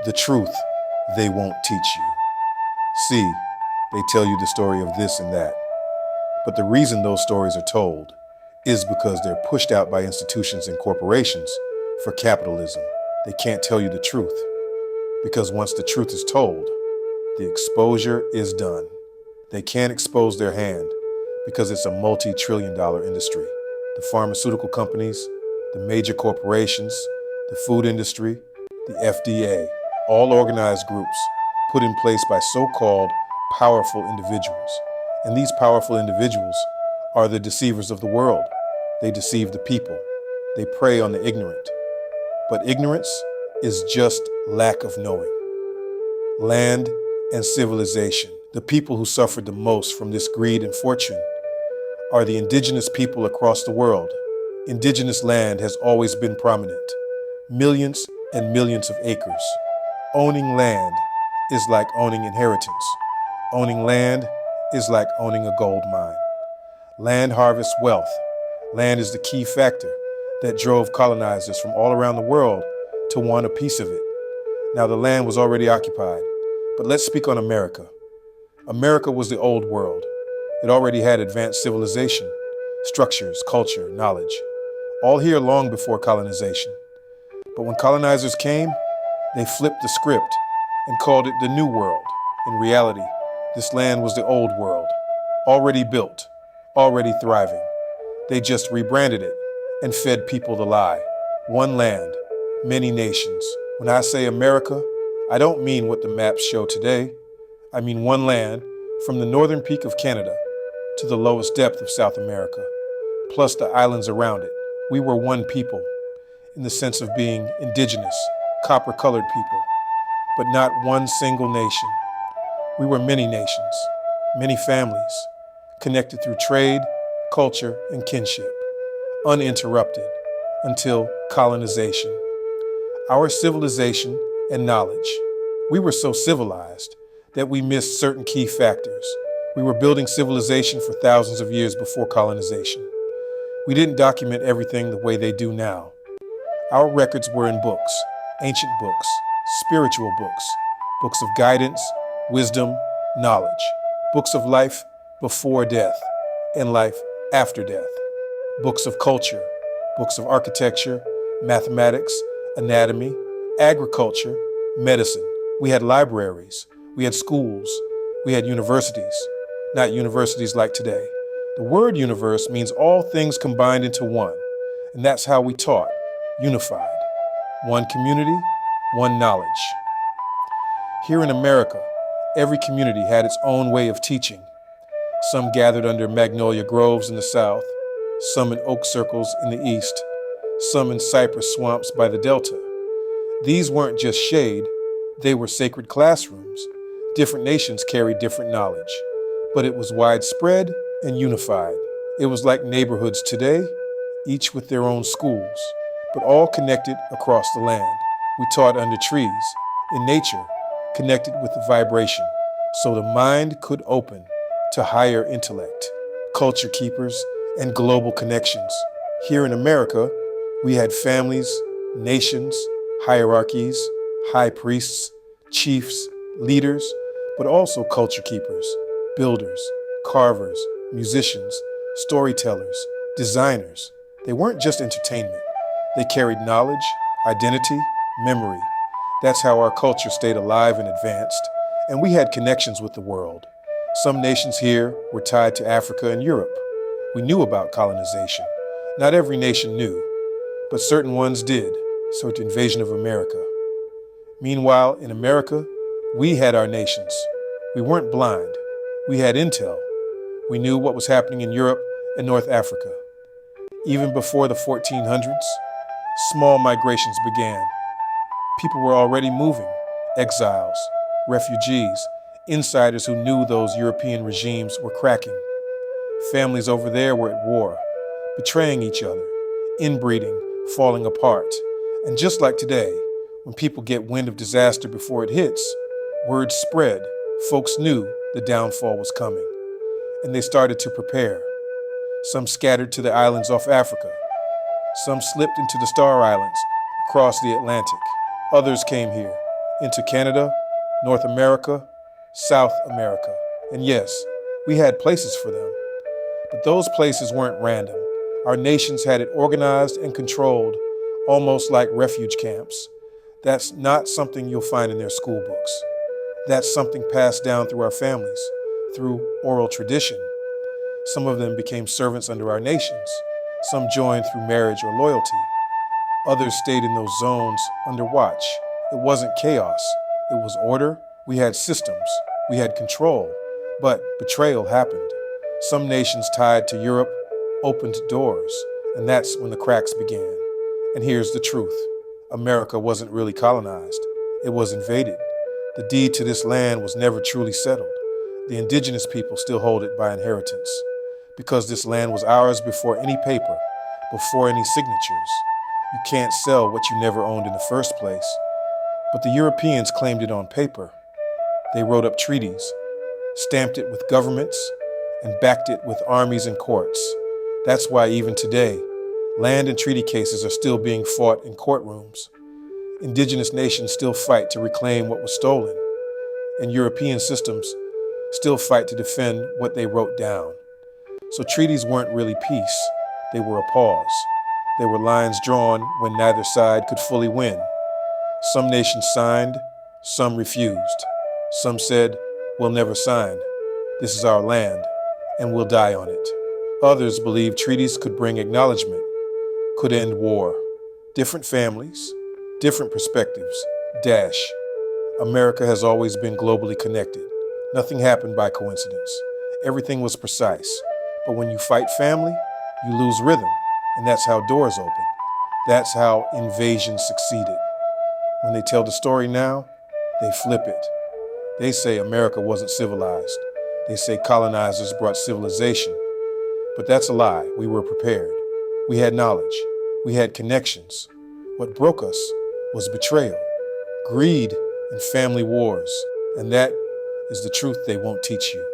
The truth they won't teach you. See, they tell you the story of this and that. But the reason those stories are told is because they're pushed out by institutions and corporations for capitalism. They can't tell you the truth because once the truth is told, the exposure is done. They can't expose their hand because it's a multi-trillion-dollar industry. The pharmaceutical companies, the major corporations, the food industry, the FDA, all organized groups put in place by so-called powerful individuals. And these powerful individuals are the deceivers of the world. They deceive the people. They prey on the ignorant. But ignorance is just lack of knowing. Land and civilization. The people who suffered the most from this greed and fortune are the indigenous people across the world. Indigenous land has always been prominent. Millions and millions of acres. Owning land is like owning inheritance. Owning land is like owning a gold mine. Land harvests wealth. Land is the key factor that drove colonizers from all around the world to want a piece of it. Now the land was already occupied, but let's speak on America. America was the old world. It already had advanced civilization, structures, culture, knowledge, all here long before colonization. But when colonizers came, they flipped the script and called it the New World. In reality, this land was the old world, already built, already thriving. They just rebranded it and fed people the lie. One land, many nations. When I say America, I don't mean what the maps show today. I mean one land from the northern peak of Canada to the lowest depth of South America, plus the islands around it. We were one people in the sense of being indigenous, copper-colored people, but not one single nation. We were many nations, many families, connected through trade, culture, and kinship, uninterrupted until colonization. Our civilization and knowledge. We were so civilized that we missed certain key factors. We were building civilization for thousands of years before colonization. We didn't document everything the way they do now. Our records were in books, ancient books, spiritual books, books of guidance, wisdom, knowledge, books of life before death and life after death, books of culture, books of architecture, mathematics, anatomy, agriculture, medicine. We had libraries, we had schools, we had universities, not universities like today. The word universe means all things combined into one, and that's how we taught, unified. One community, one knowledge. Here in America, every community had its own way of teaching. Some gathered under magnolia groves in the south, some in oak circles in the east, some in cypress swamps by the delta. These weren't just shade, they were sacred classrooms. Different nations carried different knowledge, but it was widespread and unified. It was like neighborhoods today, each with their own schools, but all connected across the land. We taught under trees, in nature, connected with the vibration, so the mind could open to higher intellect, culture keepers, and global connections. Here in America, we had families, nations, hierarchies, high priests, chiefs, leaders, but also culture keepers, builders, carvers, musicians, storytellers, designers. They weren't just entertainment. They carried knowledge, identity, memory. That's how our culture stayed alive and advanced, and we had connections with the world. Some nations here were tied to Africa and Europe. We knew about colonization. Not every nation knew, but certain ones did, so the invasion of America. Meanwhile, in America, we had our nations. We weren't blind. We had intel. We knew what was happening in Europe and North Africa. Even before the 1400s, small migrations began. People were already moving, exiles, refugees, insiders who knew those European regimes were cracking. Families over there were at war, betraying each other, inbreeding, falling apart. And just like today, when people get wind of disaster before it hits, word spread, folks knew the downfall was coming, and they started to prepare. Some scattered to the islands off Africa. Some slipped into the Star Islands across the Atlantic. Others came here, into Canada, North America, South America. And yes, we had places for them. But those places weren't random. Our nations had it organized and controlled, almost like refuge camps. That's not something you'll find in their school books. That's something passed down through our families, through oral tradition. Some of them became servants under our nations. Some joined through marriage or loyalty. Others stayed in those zones under watch. It wasn't chaos. It was order. We had systems. We had control. But betrayal happened. Some nations tied to Europe opened doors, and that's when the cracks began. And here's the truth. America wasn't really colonized. It was invaded. The deed to this land was never truly settled. The indigenous people still hold it by inheritance. Because this land was ours before any paper, before any signatures. You can't sell what you never owned in the first place. But the Europeans claimed it on paper. They wrote up treaties, stamped it with governments, and backed it with armies and courts. That's why even today, land and treaty cases are still being fought in courtrooms. Indigenous nations still fight to reclaim what was stolen, and European systems still fight to defend what they wrote down. So treaties weren't really peace, they were a pause. They were lines drawn when neither side could fully win. Some nations signed, some refused. Some said, "We'll never sign. This is our land, and we'll die on it." Others believed treaties could bring acknowledgement, could end war. Different families, different perspectives. America has always been globally connected. Nothing happened by coincidence. Everything was precise. But when you fight family, you lose rhythm, and that's how doors open. That's how invasion succeeded. When they tell the story now, they flip it. They say America wasn't civilized. They say colonizers brought civilization. But that's a lie. We were prepared. We had knowledge. We had connections. What broke us was betrayal, greed, and family wars. And that is the truth they won't teach you.